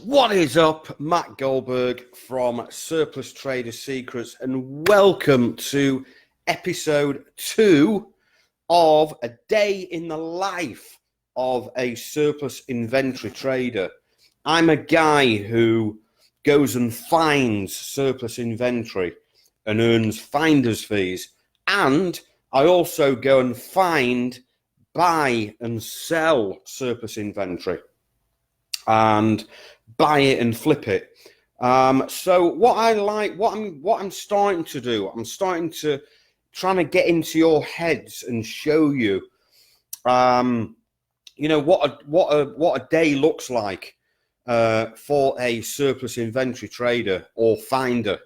What is up? Matt Goldberg from Surplus Trader Secrets, and welcome to episode 2 of A Day in the Life of a Surplus Inventory Trader. I'm a guy who goes and finds surplus inventory and earns finder's fees, and I also go and find, buy and sell surplus inventory and buy it and flip it. So what I'm starting to do, I'm starting to trying to get into your heads and show you, what a day looks like for a surplus inventory trader or finder,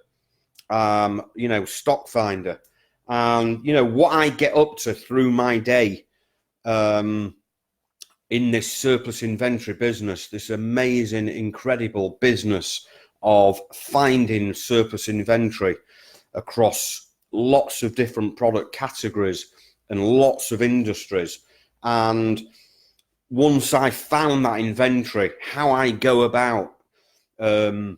stock finder, and what I get up to through my day. In this surplus inventory business, this amazing, incredible business of finding surplus inventory across lots of different product categories and lots of industries. And once I found that inventory, how I go about, turning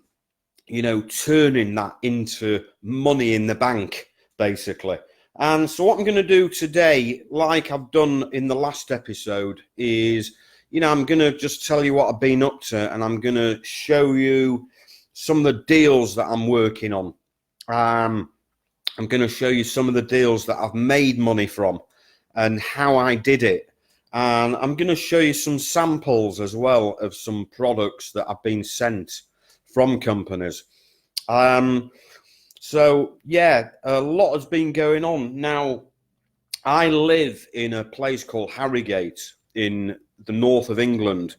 that into money in the bank, basically. And so what I'm going to do today, like I've done in the last episode, is, I'm going to just tell you what I've been up to, and I'm going to show you some of the deals that I'm working on. I'm going to show you some of the deals that I've made money from and how I did it. And I'm going to show you some samples as well of some products that have been sent from companies. So, yeah, a lot has been going on. Now, I live in a place called Harrogate in the north of England.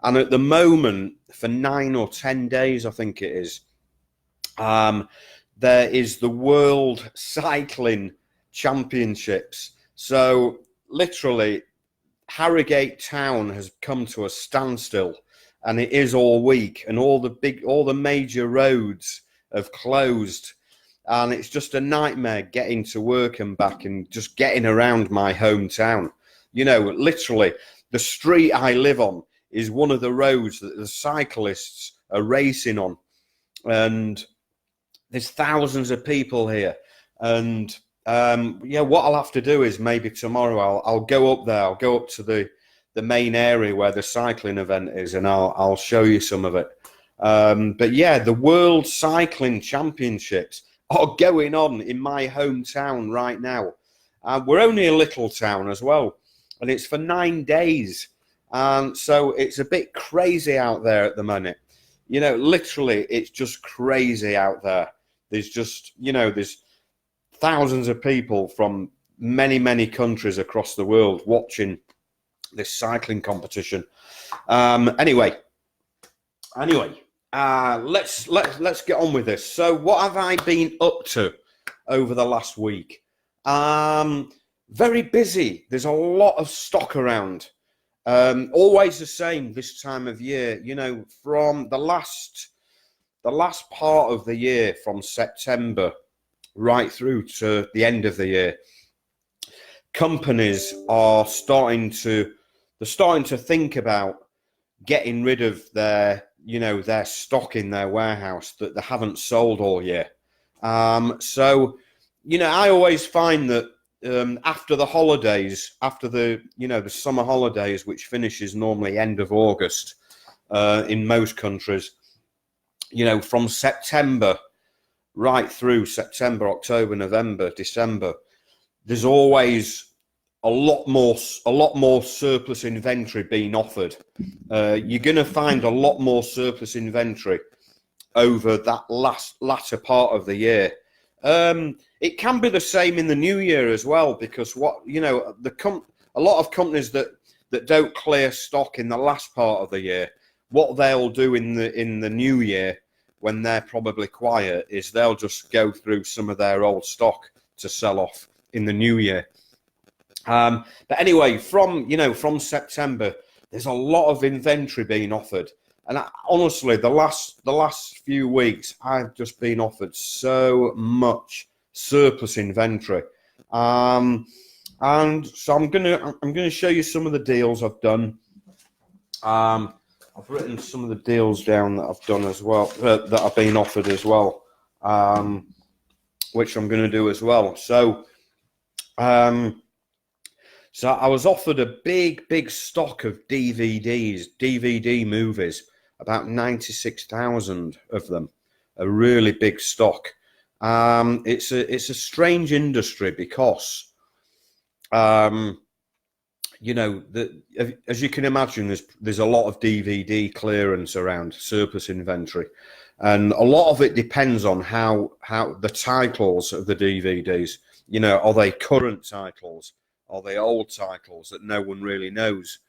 And at the moment, for 9 or 10 days, I think it is, there is the World Cycling Championships. So, literally, Harrogate town has come to a standstill. And it is all week. And all the major roads have closed. And it's just a nightmare getting to work and back and just getting around my hometown. Literally, the street I live on is one of the roads that the cyclists are racing on. And there's thousands of people here. And, what I'll have to do is maybe tomorrow I'll go up there. I'll go up to the main area where the cycling event is, and I'll show you some of it. But, yeah, the World Cycling Championships are going on in my hometown right now. We're only a little town as well, and it's for 9 days. So it's a bit crazy out there at the minute. Literally, it's just crazy out there. There's just, there's thousands of people from many, many countries across the world watching this cycling competition. Anyway. Let's get on with this. So what have I been up to over the last week? Very busy. There's a lot of stock around. Always the same this time of year. From the last part of the year, from September right through to the end of the year, companies are starting to think about getting rid of their stock in their warehouse that they haven't sold all year. So, I always find that after the holidays, after the summer holidays, which finishes normally end of August in most countries, from September right through September, October, November, December, there's always a lot more surplus inventory being offered. You're going to find a lot more surplus inventory over that latter part of the year. It can be the same in the new year as well, because a lot of companies that don't clear stock in the last part of the year, what they'll do in the new year when they're probably quiet is they'll just go through some of their old stock to sell off in the new year. But anyway, from September, there's a lot of inventory being offered, and honestly, the last few weeks, I've just been offered so much surplus inventory, and so I'm gonna show you some of the deals I've done. I've written some of the deals down that I've done as well, that I've been offered as well, which I'm going to do as well. So, so I was offered a big stock of DVDs, DVD movies, about 96,000 of them, a really big stock. It's a strange industry because, you know, as you can imagine, there's a lot of DVD clearance around, surplus inventory, and a lot of it depends on how the titles of the DVDs. You know, are they current titles? Are they old titles that no one really knows?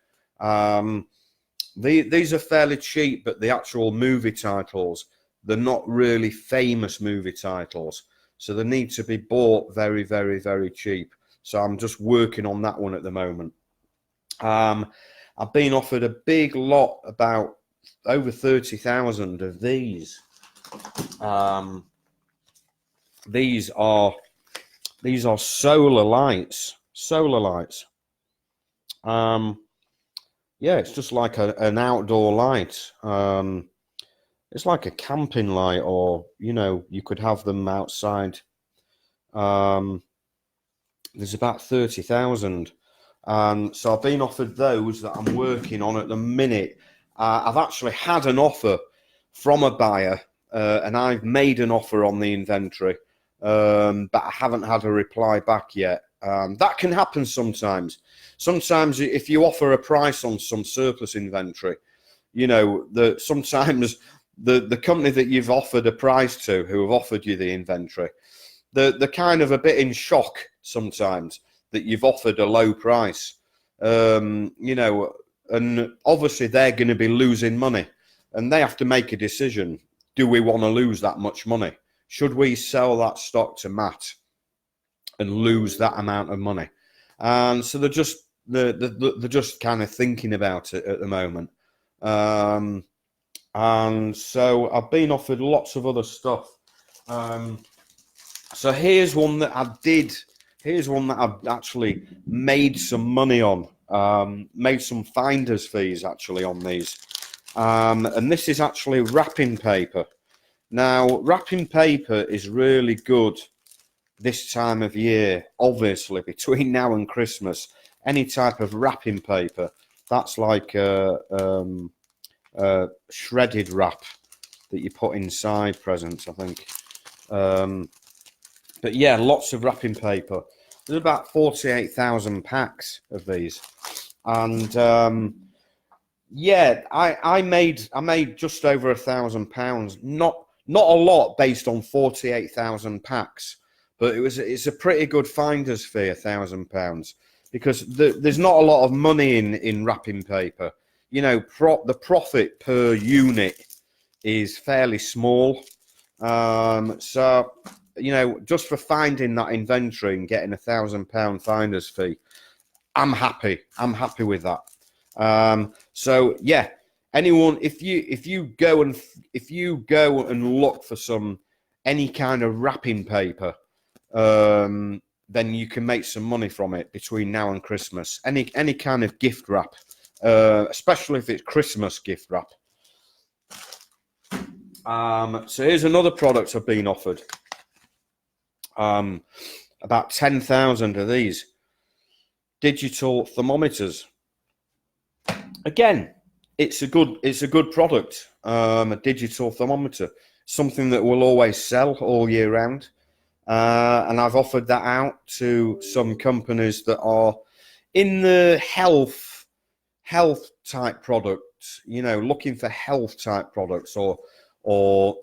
These are fairly cheap, but the actual movie titles, they're not really famous movie titles, so they need to be bought very cheap. So I'm just working on that one at the moment. I've been offered a big lot, about over 30,000 of these. These are solar lights. Yeah, it's just like an outdoor light. It's like a camping light, or, you know, you could have them outside. There's about 30,000. So I've been offered those that I'm working on at the minute. I've actually had an offer from a buyer, and I've made an offer on the inventory, but I haven't had a reply back yet. That can happen sometimes. Sometimes if you offer a price on some surplus inventory, you know, sometimes the company that you've offered a price to, who have offered you the inventory, they're kind of a bit in shock sometimes that you've offered a low price, you know, and obviously they're going to be losing money, and they have to make a decision. Do we want to lose that much money? Should we sell that stock to Matt and lose that amount of money? And so they're just kind of thinking about it at the moment. And so I've been offered lots of other stuff. So here's one that I've actually made some money on. Made some finder's fees actually on these. And this is actually wrapping paper. Now, wrapping paper is really good this time of year, obviously, between now and Christmas. Any type of wrapping paper, that's like shredded wrap that you put inside presents, I think. But yeah, lots of wrapping paper. There's about 48,000 packs of these, and yeah, I made just over £1,000. Not a lot based on 48,000 packs, but it's a pretty good finder's fee, £1,000, because there's not a lot of money in wrapping paper. You know, the profit per unit is fairly small. So, you know, just for finding that inventory and getting £1,000 finder's fee, I'm happy. I'm happy with that. So yeah, anyone, if you go and look for any kind of wrapping paper, then you can make some money from it between now and Christmas. Any kind of gift wrap, especially if it's Christmas gift wrap. So here's another product I've been offered. About 10,000 of these digital thermometers. Again, it's a good product. A digital thermometer, something that will always sell all year round. And I've offered that out to some companies that are in the health type products, you know, looking for health type products, or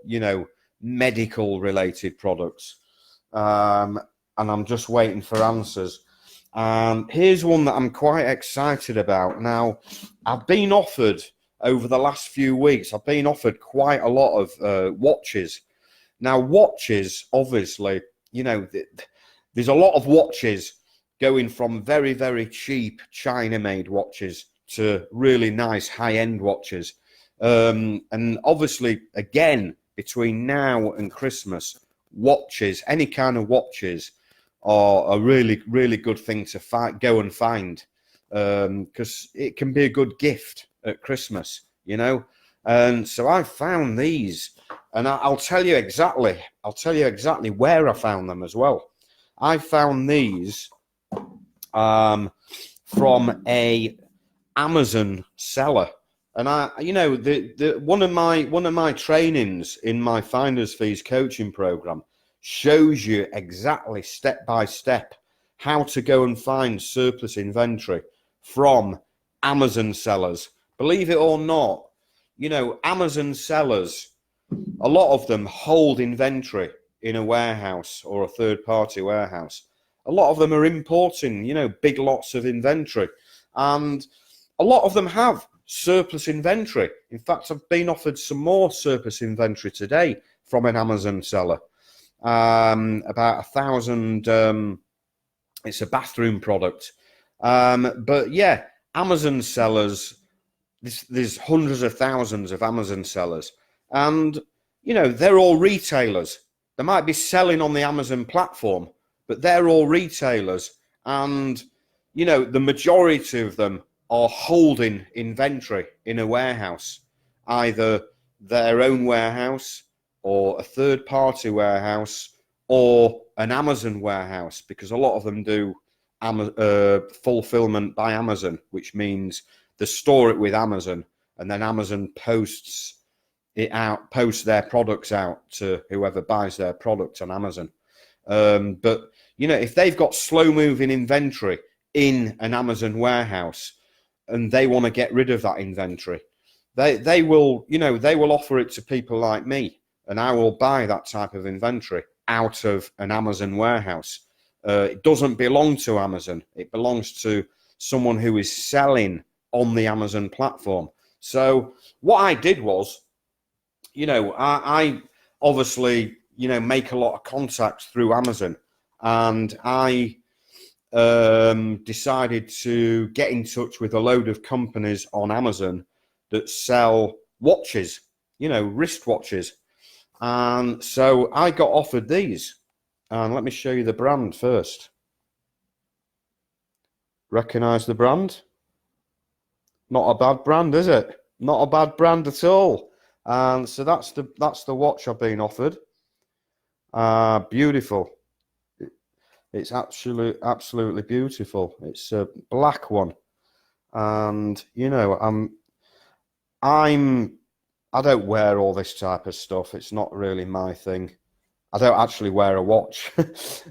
you know, medical related products. And I'm just waiting for answers. Here's one that I'm quite excited about. Now, I've been offered over the last few weeks, I've been offered quite a lot of watches. Now, watches, obviously, you know, there's a lot of watches going from very cheap China-made watches to really nice high-end watches. And obviously, again, between now and Christmas, watches, any kind of watches, are a really good thing to go and find, because it can be a good gift at Christmas. you know. And so I found these, and I'll tell you exactly where I found them as well. I found these from a Amazon seller. And one of my trainings in my Finder's Fees coaching program shows you exactly step by step how to go and find surplus inventory from Amazon sellers. Believe it or not, Amazon sellers, a lot of them hold inventory in a warehouse or a third-party warehouse. A lot of them are importing, big lots of inventory. And a lot of them have surplus inventory. In fact, I've been offered some more surplus inventory today from an Amazon seller. About 1,000, it's a bathroom product. But yeah, Amazon sellers, there's hundreds of thousands of Amazon sellers. And, they're all retailers. They might be selling on the Amazon platform, but they're all retailers. And, the majority of them are holding inventory in a warehouse, either their own warehouse or a third-party warehouse or an Amazon warehouse, because a lot of them do fulfillment by Amazon, which means they store it with Amazon, and then Amazon posts their products out to whoever buys their product on Amazon. But if they've got slow-moving inventory in an Amazon warehouse and they want to get rid of that inventory, they will offer it to people like me, and I will buy that type of inventory out of an Amazon warehouse. It doesn't belong to Amazon. It belongs to someone who is selling on the Amazon platform. So what I did was, I obviously, make a lot of contacts through Amazon, and I decided to get in touch with a load of companies on Amazon that sell watches, wrist watches. And so I got offered these. And let me show you the brand first. Recognize the brand? Not a bad brand, is it? Not a bad brand at all. And so that's the watch I've been offered. Beautiful. It's absolutely beautiful. It's a black one, and I don't wear all this type of stuff. It's not really my thing. I don't actually wear a watch,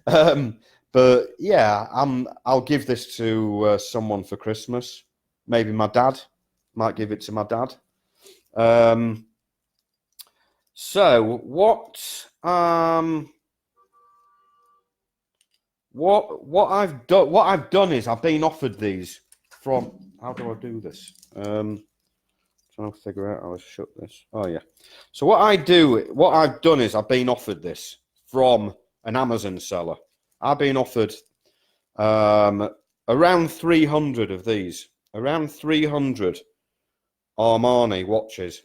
but yeah, I'll give this to someone for Christmas. Maybe my dad. Might give it to my dad. So what I've done is I've been offered these from. How do I do this? Trying to figure out how to shut this. Oh yeah. So what I've done is I've been offered this from an Amazon seller. I've been offered around 300 of these, around 300 Armani watches,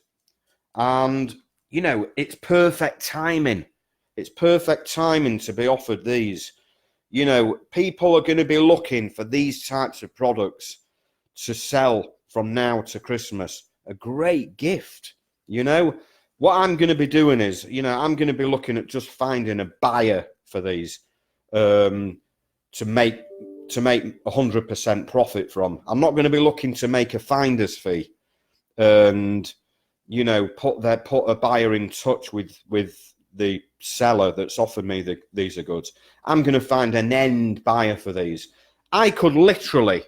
and it's perfect timing. It's perfect timing to be offered these. People are going to be looking for these types of products to sell from now to Christmas. A great gift. What I'm going to be doing is, I'm going to be looking at just finding a buyer for these to make 100% profit from. I'm not going to be looking to make a finder's fee and put a buyer in touch with the seller that's offered me these are goods. I'm going to find an end buyer for these. I could literally,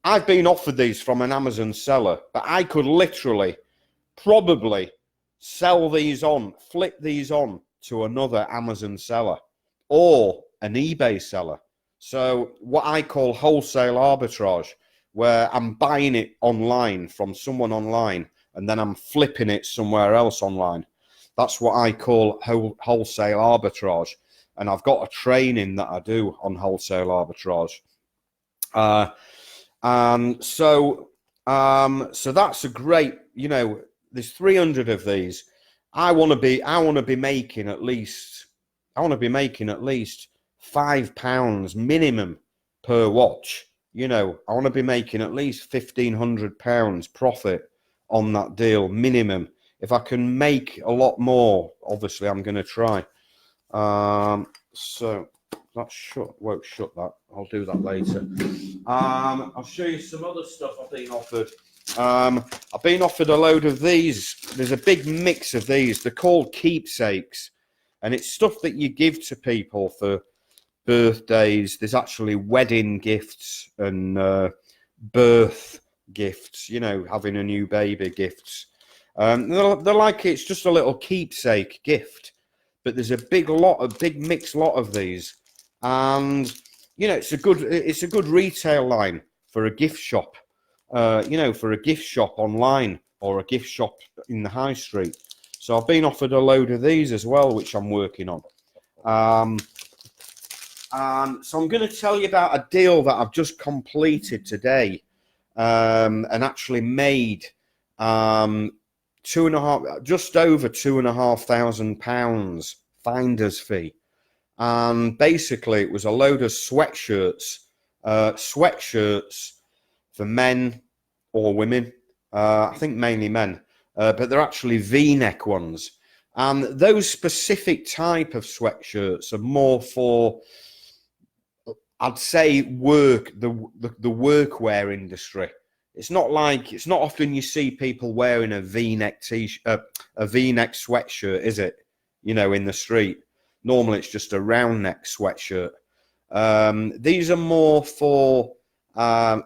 I've been offered these from an Amazon seller, but I could literally probably sell these on, flip these on to another Amazon seller or an eBay seller. So what I call wholesale arbitrage, where I'm buying it online from someone online and then I'm flipping it somewhere else online. That's what I call wholesale arbitrage. And I've got a training that I do on wholesale arbitrage. So that's a great, there's 300 of these. I want to be making at least £5 minimum per watch. I want to be making at least £1,500 profit on that deal, minimum. If I can make a lot more, obviously I'm going to try. So that won't shut that. I'll do that later. I'll show you some other stuff I've been offered. I've been offered a load of these. There's a big mix of these. They're called Keepsakes, and it's stuff that you give to people for birthdays. There's actually wedding gifts and birth gifts, you know, having a new baby gifts. They're like, it's just a little keepsake gift, but there's a big mixed lot of these, and you know, it's a good retail line for a gift shop, you know, for a gift shop online or a gift shop in the high street. So I've been offered a load of these as well, which I'm working on. And so I'm going to tell you about a deal that I've just completed today, and actually made just over £2,500 finder's fee. And basically it was a load of sweatshirts for men or women, I think mainly men, but they're actually V-neck ones. And those specific type of sweatshirts are more for, I'd say, the workwear industry. It's not often you see people wearing a V-neck a V-neck sweatshirt, is it? You know, in the street. Normally it's just a round neck sweatshirt. These are more for a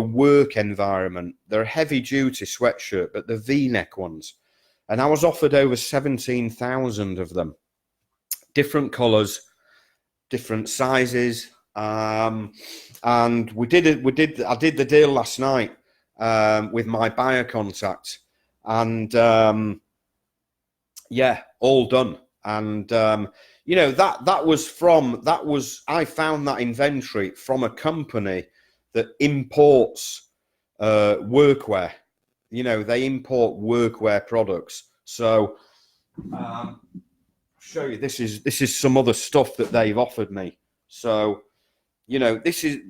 work environment. They're a heavy duty sweatshirt, but the V-neck ones. And I was offered over 17,000 of them. Different colours, different sizes. And I did the deal last night with my buyer contact, and yeah, all done. And you know, I found that inventory from a company that imports workwear. You know, they import workwear products. So I'll show you, this is some other stuff that they've offered me. So, you know, this is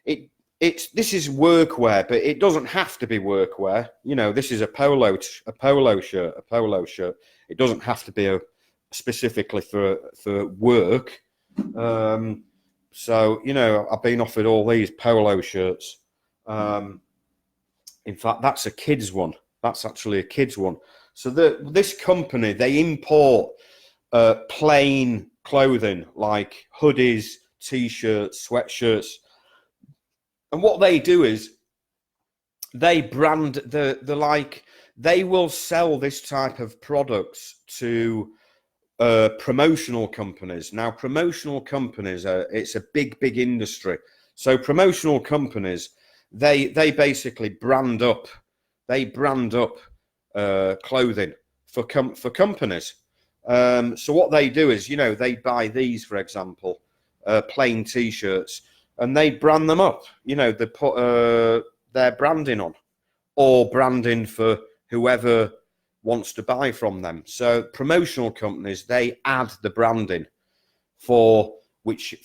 this is workwear, but it doesn't have to be workwear. You know, this is a polo shirt. It doesn't have to be specifically for work. So, you know, I've been offered all these polo shirts. In fact, that's a kid's one. That's actually a kid's one. So this company, they import plain clothing like hoodies, t-shirts, sweatshirts. And what they do is they brand they will sell this type of products to promotional companies. Now, promotional companies, it's a big industry. So promotional companies, they basically brand up clothing for companies. So what they do is, you know, they buy these, for example, plain t-shirts, and they brand them up. You know, they put their branding on, or branding for whoever wants to buy from them. So promotional companies, they add the branding for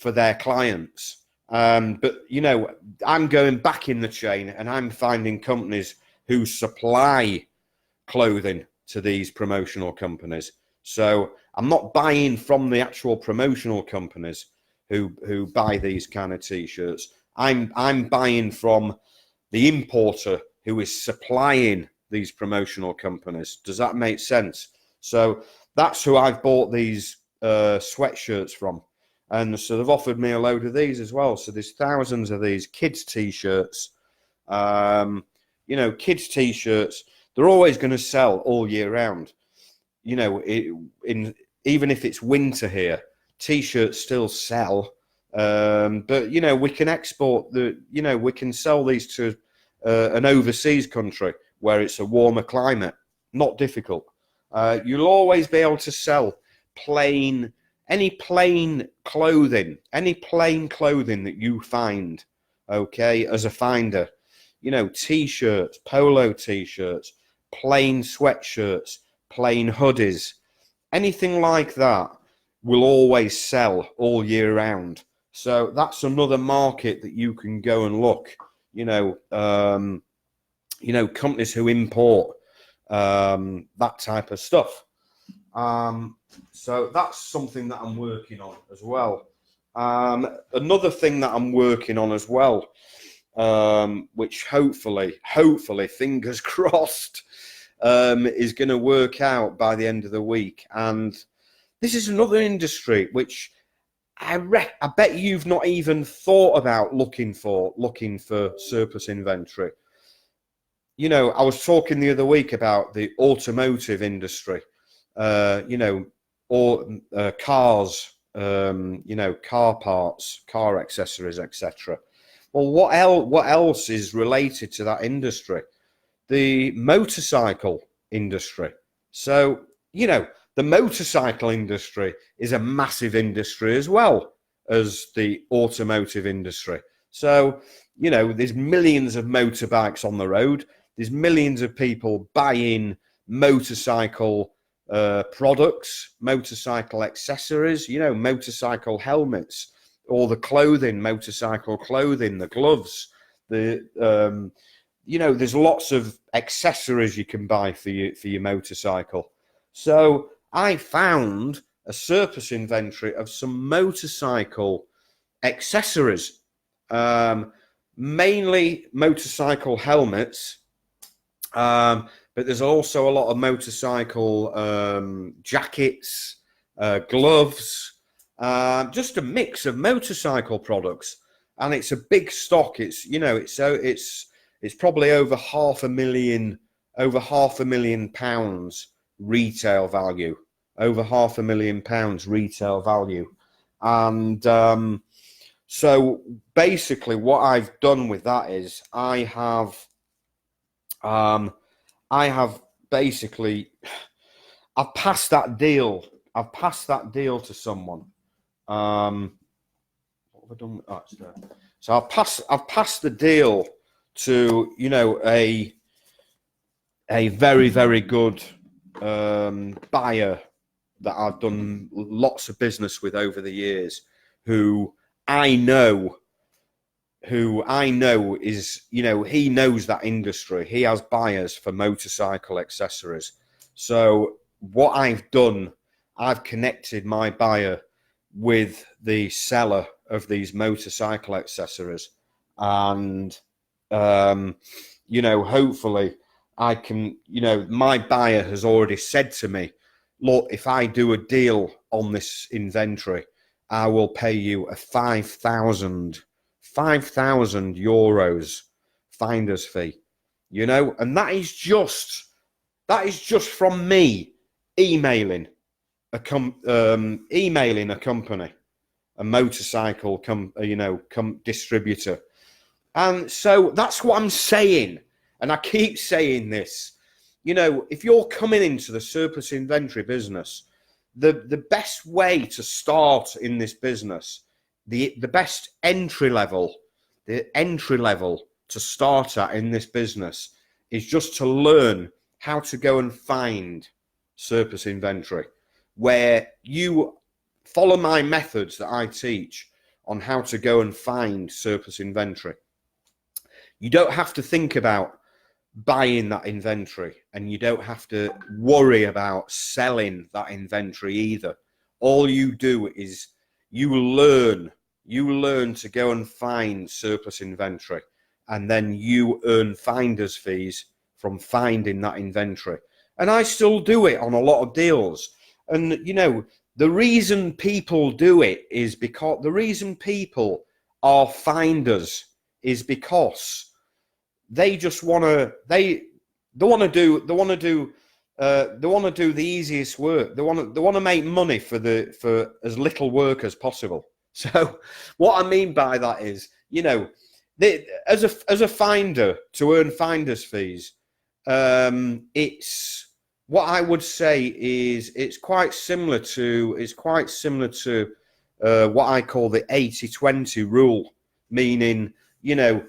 their clients. But, you know, I'm going back in the chain and I'm finding companies who supply clothing to these promotional companies. So I'm not buying from the actual promotional companies who buy these kind of t-shirts. I'm buying from the importer who is supplying these promotional companies. Does that make sense? So that's who I've bought these sweatshirts from. And so they've offered me a load of these as well. So there's thousands of these kids t-shirts. You know, kids t-shirts, they're always going to sell all year round. You know, even if it's winter here, t-shirts still sell. But, you know, we can we can sell these to an overseas country where it's a warmer climate. Not difficult. You'll always be able to sell any plain clothing that you find, okay, as a finder. You know, t-shirts, polo t-shirts, plain sweatshirts, plain hoodies, anything like that will always sell all year round. So that's another market that you can go and look. You know, companies who import that type of stuff. So that's something that I'm working on as well. Another thing that I'm working on as well, which hopefully, fingers crossed, is going to work out by the end of the week. And this is another industry which I bet you've not even thought about looking for surplus inventory. I was talking the other week about the automotive industry, or cars, car parts, car accessories, etc. Well, what else is related to that industry? The motorcycle industry. So, the motorcycle industry is a massive industry as well as the automotive industry. So, there's millions of motorbikes on the road. There's millions of people buying motorcycle products, motorcycle accessories, motorcycle helmets, all the clothing, motorcycle clothing, the gloves, there's lots of accessories you can buy for your motorcycle. So I found a surplus inventory of some motorcycle accessories, mainly motorcycle helmets, but there's also a lot of motorcycle jackets, gloves, just a mix of motorcycle products, and it's a big stock. It's probably over £500,000 retail value, over £500,000 retail value, and so basically what I've done with that is I have basically I've passed that deal to someone. What have I done with that? So I've passed the deal to a very, very good buyer that I've done lots of business with over the years, who I know is, he knows that industry. He has buyers for motorcycle accessories. So what I've done, I've connected my buyer with the seller of these motorcycle accessories, and hopefully I can, my buyer has already said to me, look, if I do a deal on this inventory, I will pay you a 5,000 euros finder's fee, and that is just from me emailing a company, a motorcycle distributor. And so that's what I'm saying. And I keep saying this, if you're coming into the surplus inventory business, the best way to start in this business, the best entry level to start at in this business is just to learn how to go and find surplus inventory, where you follow my methods that I teach on how to go and find surplus inventory. You don't have to think about buying that inventory, and you don't have to worry about selling that inventory either. All you do is you learn to go and find surplus inventory, and then you earn finder's fees from finding that inventory. And I still do it on a lot of deals. And the reason people do it is because the reason people are finders is because they just want to do the easiest work. They want to make money for as little work as possible. So what I mean by that is, as a finder, to earn finder's fees, it's, what I would say is it's quite similar to what I call the 80-20 rule, meaning, you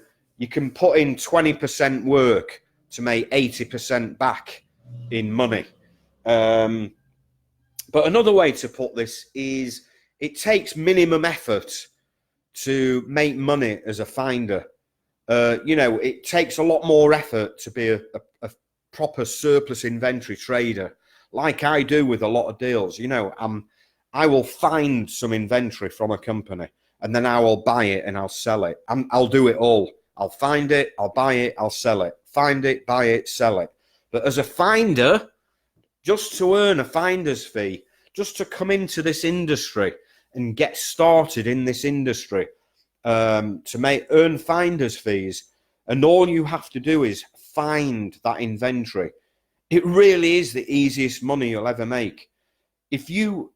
can put in 20% work to make 80% back in money. But another way to put this is, it takes minimum effort to make money as a finder, You know, it takes a lot more effort to be a proper surplus inventory trader, like I do with a lot of deals. You know, I will find some inventory from a company, and then I will buy it and I'll sell it. I'll do it all. I'll find it, I'll buy it, I'll sell it. Find it, buy it, sell it. But as a finder, just to earn a finder's fee, just to come into this industry and get started in this industry, to earn finder's fees, and all you have to do is find that inventory. It really is the easiest money you'll ever make. If you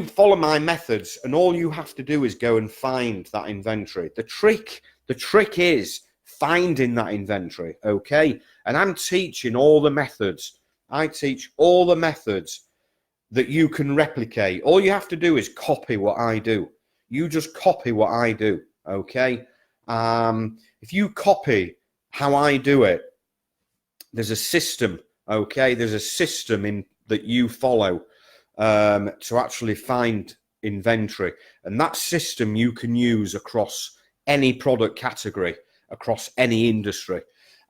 follow my methods, and all you have to do is go and find that inventory. The trick is finding that inventory, okay? And I'm teaching all the methods. I teach all the methods that you can replicate. All you have to do is copy what I do. You just copy what I do, okay? If you copy how I do it, there's a system, okay? There's a system that you follow to actually find inventory. And that system you can use across any product category, across any industry.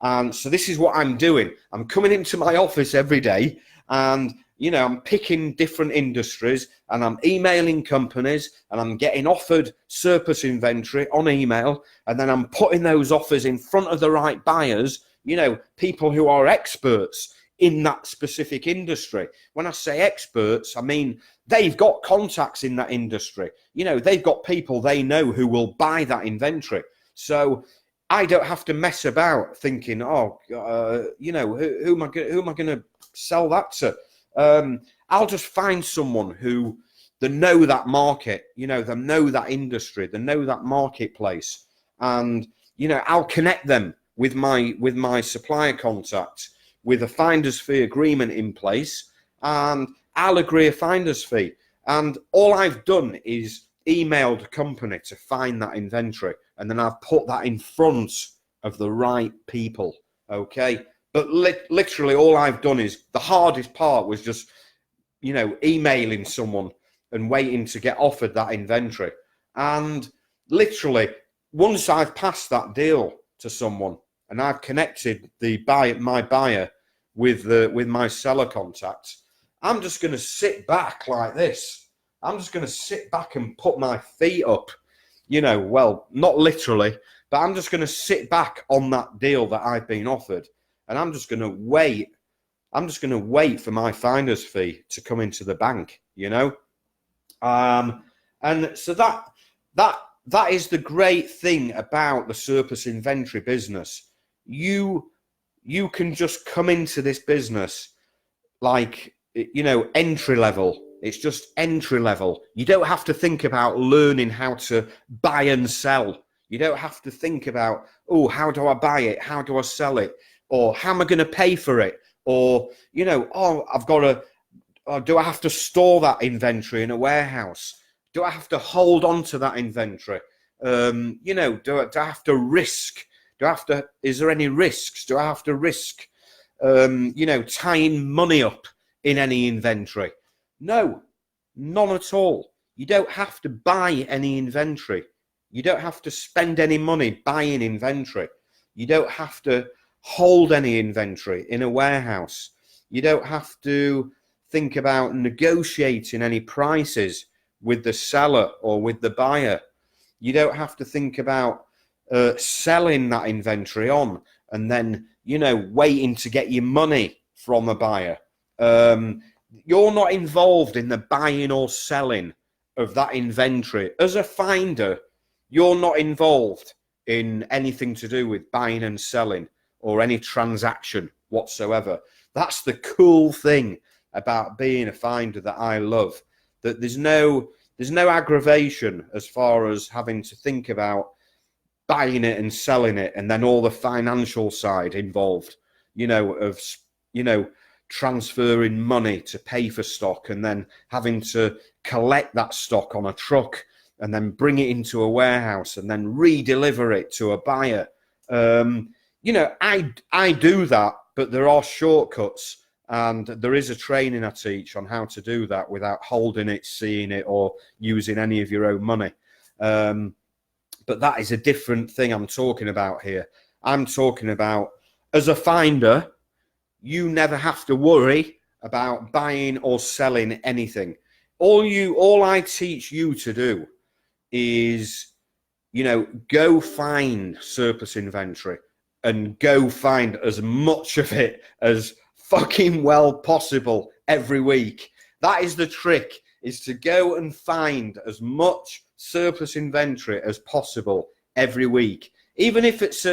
So this is what I'm doing. I'm coming into my office every day, and you know, I'm picking different industries, and I'm emailing companies, and I'm getting offered surplus inventory on email, and then I'm putting those offers in front of the right buyers, you know, people who are experts in that specific industry. When I say experts, I mean they've got contacts in that industry. You know, they've got people they know who will buy that inventory. So I don't have to mess about thinking, oh, you know, who am I going to sell that to? I'll just find someone who they know that market, you know, they know that industry, they know that marketplace, and you know, I'll connect them with my supplier contact with a finder's fee agreement in place, and I'll agree a finder's fee. And all I've done is emailed a company to find that inventory, and then I've put that in front of the right people, okay? But literally all I've done is, the hardest part was just, you know, emailing someone and waiting to get offered that inventory. And literally, once I've passed that deal to someone and I've connected my buyer with my seller contact, I'm just going to sit back like this. I'm just going to sit back and put my feet up, you know, well, not literally, but I'm just going to sit back on that deal that I've been offered. And I'm just going to wait. I'm just going to wait for my finder's fee to come into the bank, you know. And so that is the great thing about the surplus inventory business. You can just come into this business like, you know, entry level. It's just entry level. You don't have to think about learning how to buy and sell. You don't have to think about, oh, how do I buy it? How do I sell it? Or how am I going to pay for it? Or, you know, oh, do I have to store that inventory in a warehouse? Do I have to hold on to that inventory? You know, do I have to risk? Is there any risks? Do I have to risk, you know, tying money up in any inventory? No, none at all. You don't have to buy any inventory. You don't have to spend any money buying inventory. You don't have to hold any inventory in a warehouse. You don't have to think about negotiating any prices with the seller or with the buyer. You don't have to think about selling that inventory on and then, you know, waiting to get your money from a buyer. You're not involved in the buying or selling of that inventory. As a finder, you're not involved in anything to do with buying and selling or any transaction whatsoever. That's the cool thing about being a finder that I love, that there's no aggravation as far as having to think about buying it and selling it, and then all the financial side involved, you know, of, you know, transferring money to pay for stock and then having to collect that stock on a truck and then bring it into a warehouse and then re-deliver it to a buyer. You know, I do that, but there are shortcuts, and there is a training I teach on how to do that without holding it, seeing it, or using any of your own money. But that is a different thing I'm talking about here. I'm talking about, as a finder, you never have to worry about buying or selling anything. All I teach you to do is, go find surplus inventory and go find as much of it as fucking well possible every week. That is the trick, is to go and find as much surplus inventory as possible every week. Even if it's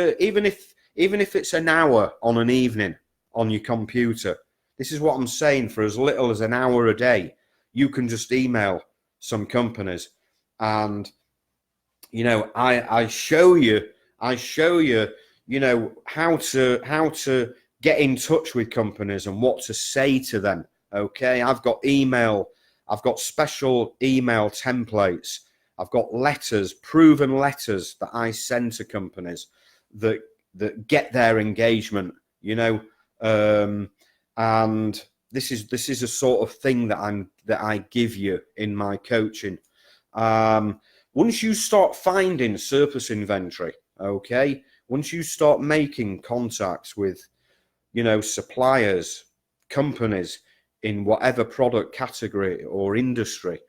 an hour on an evening on your computer. This is what I'm saying. For as little as an hour a day, you can just email some companies, and I show you how to get in touch with companies and what to say to them. Okay, I've got special email templates. I've got letters, proven letters that I send to companies that get their engagement, and this is a sort of thing that I give you in my coaching. Once you start finding surplus inventory, okay, once you start making contacts with, suppliers, companies in whatever product category or industry,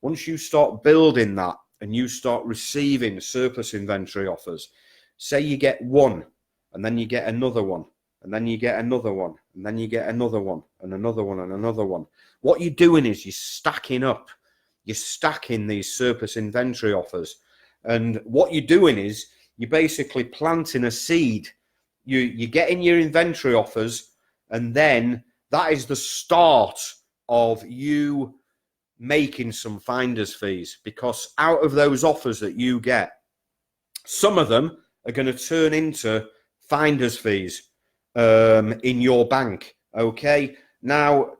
once you start building that and you start receiving surplus inventory offers, say you get one, and then you get another one, and then you get another one, and then you get another one, and another one, and another one. What you're doing is you're stacking up. You're stacking these surplus inventory offers. And what you're doing is you're basically planting a seed. You're getting your inventory offers, and then that is the start of you making some finder's fees, because out of those offers that you get, some of them are going to turn into finder's fees in your bank. Okay, now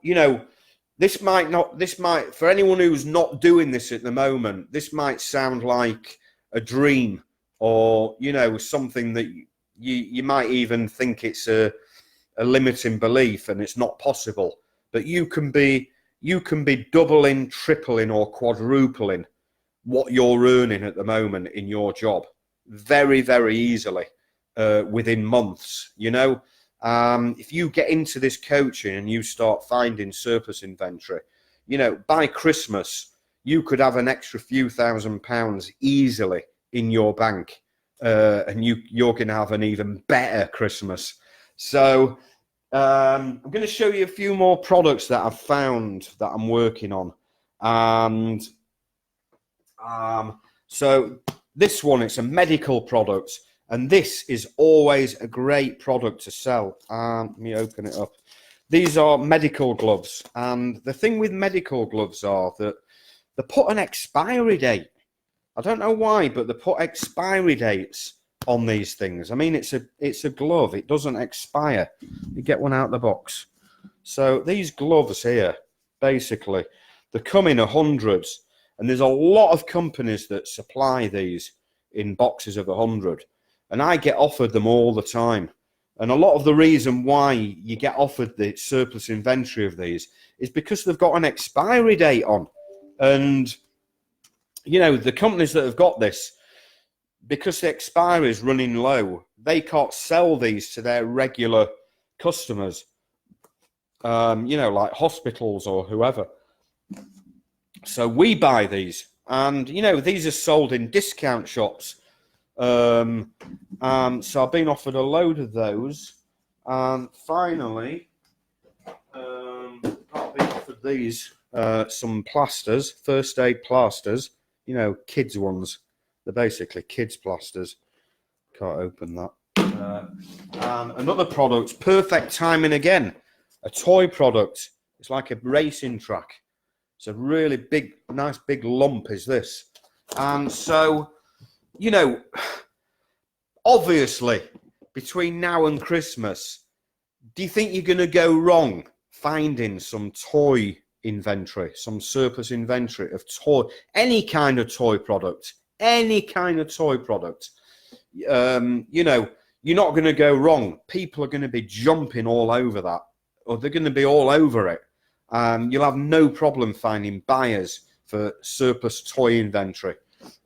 this might, for anyone who's not doing this at the moment, this might sound like a dream, or something that you might even think it's a limiting belief and it's not possible. But you can be doubling, tripling, or quadrupling what you're earning at the moment in your job very, very easily within months. If you get into this coaching and you start finding surplus inventory, by Christmas you could have an extra few £1,000s easily in your bank, and you're going to have an even better Christmas. So I'm going to show you a few more products that I've found that I'm working on. And so this one, it's a medical product, and this is always a great product to sell. Let me open it up. These are medical gloves, and the thing with medical gloves are that they put an expiry date. I don't know why, but they put expiry dates on these things. I mean, it's a glove. It doesn't expire. You get one out of the box. So these gloves here, basically, they come in hundreds, and there's a lot of companies that supply these in boxes of 100, and I get offered them all the time. And a lot of the reason why you get offered the surplus inventory of these is because they've got an expiry date on. And the companies that have got this, because the expiry is running low, they can't sell these to their regular customers, like hospitals or whoever. So we buy these, and these are sold in discount shops. So I've been offered a load of those, and finally I've been offered these, some plasters, first aid plasters, kids ones. They're basically kids plasters. Can't open that. And another product, perfect timing again, a toy product. It's like a racing track. It's a really big, nice big lump is this. And so, obviously, between now and Christmas, do you think you're going to go wrong finding some toy inventory, some surplus inventory of toy, any kind of toy product? Any kind of toy product, you're not going to go wrong. People are going to be jumping all over that, or they're going to be all over it. You'll have no problem finding buyers for surplus toy inventory.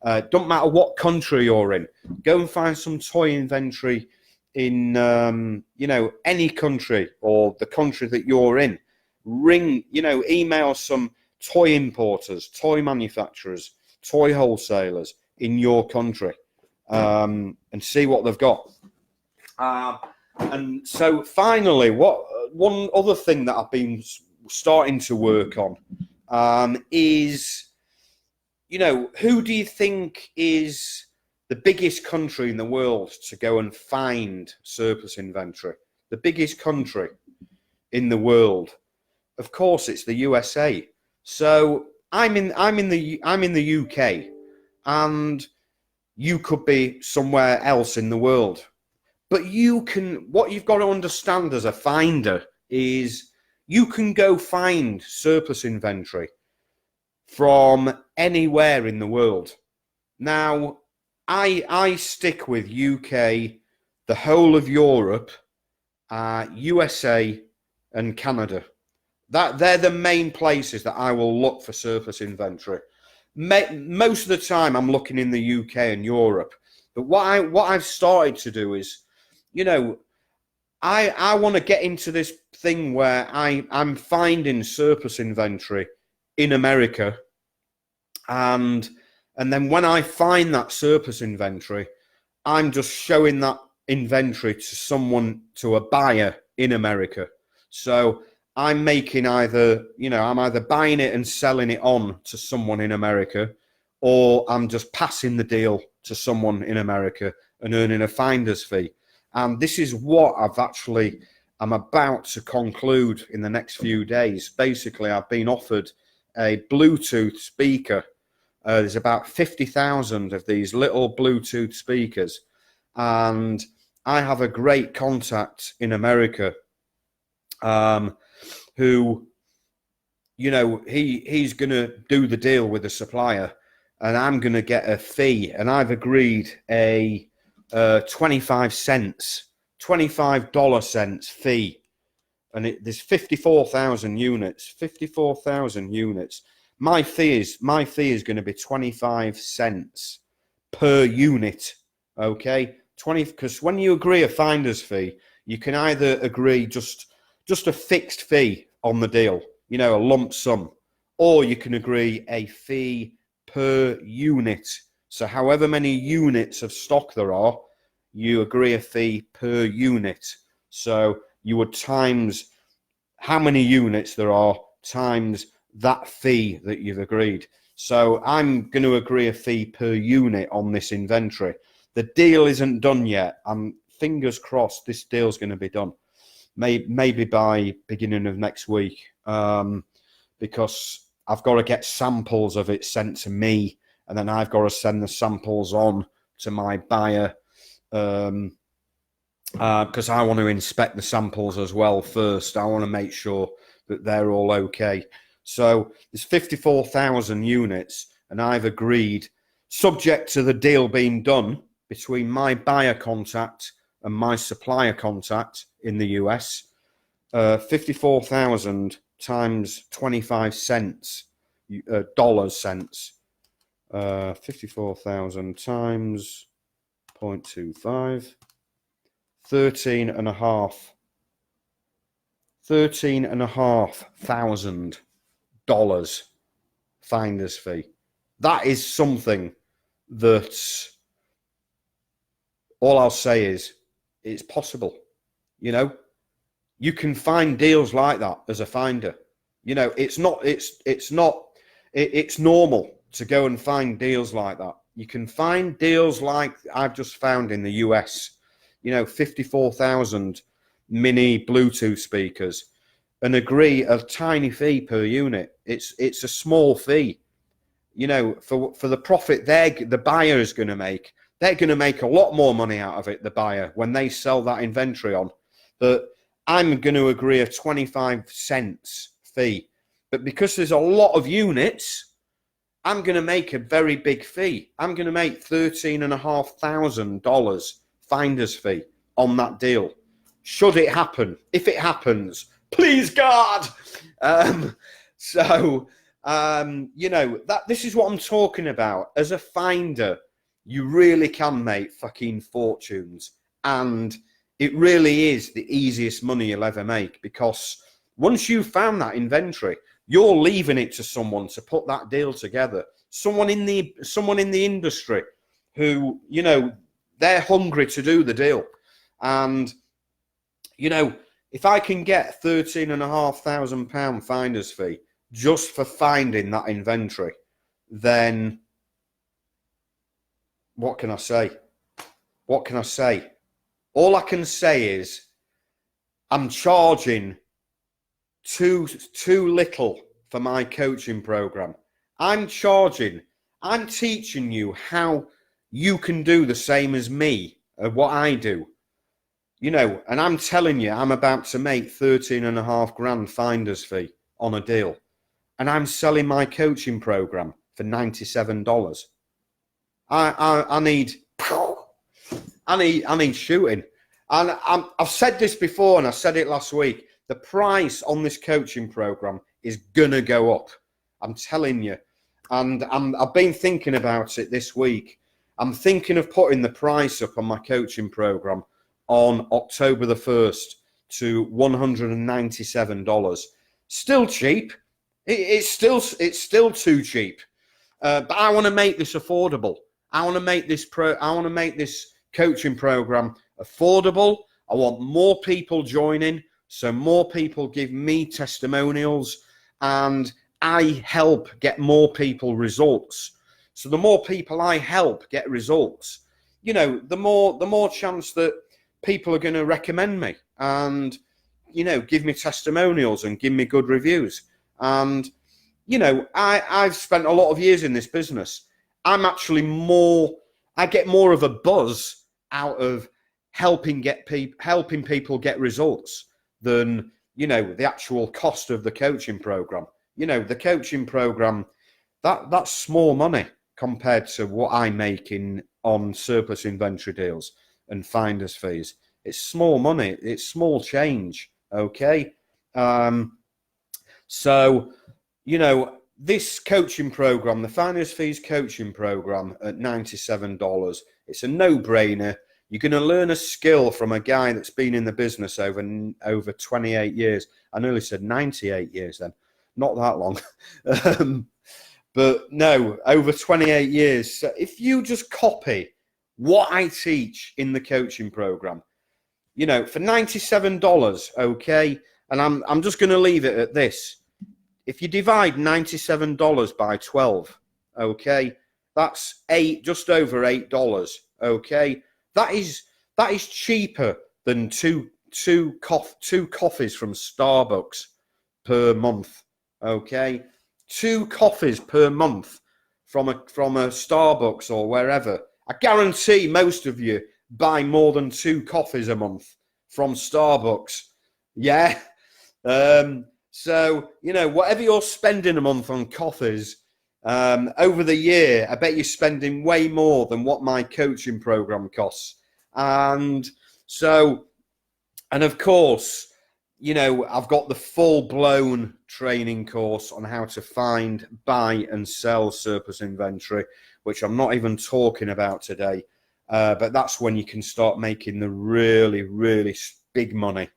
Don't matter what country you're in. Go and find some toy inventory in, any country or the country that you're in. Email some toy importers, toy manufacturers, toy wholesalers in your country, and see what they've got. And so finally, one other thing that I've been starting to work on is, who do you think is the biggest country in the world to go and find surplus inventory? The biggest country in the world, of course, it's the USA. So I'm in the UK, and you could be somewhere else in the world. But what you've got to understand as a finder is you can go find surplus inventory from anywhere in the world. Now, I stick with UK, the whole of Europe, USA, and Canada. They're the main places that I will look for surplus inventory. Most of the time, I'm looking in the UK and Europe. But what I've started to do is, I want to get into this thing where I'm finding surplus inventory in America, and then when I find that surplus inventory, I'm just showing that inventory to a buyer in America. So I'm making I'm either buying it and selling it on to someone in America, or I'm just passing the deal to someone in America and earning a finder's fee. And this is what I'm about to conclude in the next few days. Basically, I've been offered a Bluetooth speaker. There's about 50,000 of these little Bluetooth speakers. And I have a great contact in America who, he's going to do the deal with the supplier, and I'm going to get a fee. And I've agreed a 25 cents fee, and there's 54,000 units. My fee is going to be 25 cents per unit. Okay, because when you agree a finder's fee, you can either agree just a fixed fee on the deal, a lump sum, or you can agree a fee per unit. So however many units of stock there are, you agree a fee per unit. So you would times how many units there are times that fee that you've agreed. So I'm going to agree a fee per unit on this inventory. The deal isn't done yet. I'm fingers crossed this deal's going to be done. Maybe by beginning of next week, because I've got to get samples of it sent to me, and then I've got to send the samples on to my buyer, because I want to inspect the samples as well first. I want to make sure that they're all okay. So there's 54,000 units, and I've agreed, subject to the deal being done between my buyer contact and my supplier contact in the US, 54,000 times 25 cents, dollars cents, 54,000 times 0.25, 13,500 dollars finder's fee. That is something that all I'll say is it's possible. You can find deals like that as a finder. It's normal to go and find deals like that. You can find deals like I've just found in the US, 54,000 mini Bluetooth speakers, and agree a tiny fee per unit. It's a small fee, for the profit the buyer is going to make. They're going to make a lot more money out of it, the buyer, when they sell that inventory on. But I'm going to agree a 25 cents fee. But because there's a lot of units, I'm going to make a very big fee. I'm going to make $13,500 finder's fee on that deal. Should it happen? If it happens, please God. You know, that this is what I'm talking about. As a finder, you really can make fucking fortunes. And it really is the easiest money you'll ever make, because once you've found that inventory, you're leaving it to someone to put that deal together. Someone in the industry who, you know, they're hungry to do the deal. And, you know, if I can get £13,500 finder's fee just for finding that inventory, then what can I say? What can I say? All I can say is I'm charging too little for my coaching program. I'm teaching you how you can do the same as me, of what I do. You know, and I'm telling you, I'm about to make 13.5 grand finder's fee on a deal. And I'm selling my coaching program for $97. I need shooting. And I've said this before, and I said it last week. The price on this coaching program is gonna go up. I'm telling you. And I've been thinking about it this week. I'm thinking of putting the price up on my coaching program on October the 1st to $197. Still cheap. It's still too cheap. But I want to make this affordable. I want to make this coaching program affordable. I want more people joining, so more people give me testimonials, and I help get more people results. So the more people I help get results, you know, the more chance that people are going to recommend me and, you know, give me testimonials and give me good reviews. And, you know, I've spent a lot of years in this business. I get more of a buzz out of helping people get results than, you know, the actual cost of the coaching program. You know, the coaching program, that's small money compared to what I make on surplus inventory deals and finder's fees. It's small money. It's small change. Okay. So, you know, this coaching program, the finder's fees coaching program at $97, it's a no-brainer. You're going to learn a skill from a guy that's been in the business over 28 years. I nearly said 98 years then. Not that long. But no, over 28 years. So if you just copy what I teach in the coaching program, you know, for $97, okay, and I'm just going to leave it at this. If you divide $97 by 12, okay, that's just over $8, okay. That is cheaper than two coffees from Starbucks per month, okay. 2 coffees per month from a Starbucks or wherever. I guarantee most of you buy more than 2 coffees a month from Starbucks. Yeah. So, you know, whatever you're spending a month on coffees, over the year, I bet you're spending way more than what my coaching program costs. And so, and of course, you know, I've got the full-blown training course on how to find, buy, and sell surplus inventory, which I'm not even talking about today. But that's when you can start making the really, really big money,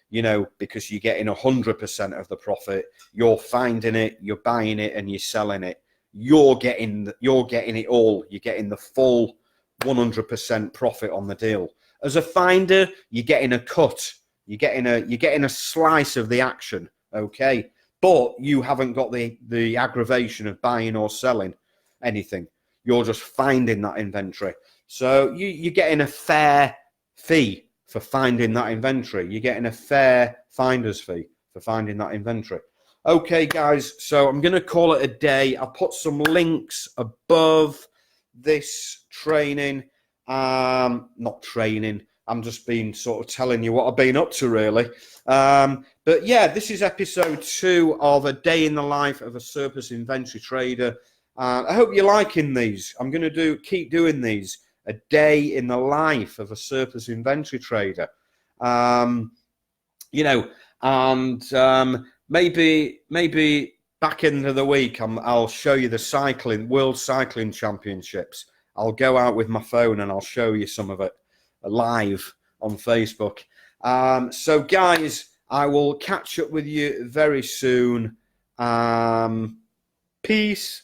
you know, because you're getting 100% of the profit. You're finding it, you're buying it, and you're selling it. You're getting it all. You're getting the full 100% profit on the deal. As a finder, you're getting a cut. You're getting a slice of the action, okay? But you haven't got the aggravation of buying or selling anything. You're just finding that inventory. So you're getting a fair fee for finding that inventory. You're getting a fair finder's fee for finding that inventory. Okay, guys, so I'm going to call it a day. I'll put some links above this training. Not training. I'm just been sort of telling you what I've been up to, really. But yeah, this is episode 2 of A Day in the Life of a Surplus Inventory Trader. I hope you're liking these. I'm going to keep doing these. A day in the life of a surplus inventory trader. You know, and maybe back end of the week, I'll show you the World Cycling Championships. I'll go out with my phone and I'll show you some of it live on Facebook. So, guys, I will catch up with you very soon. Peace.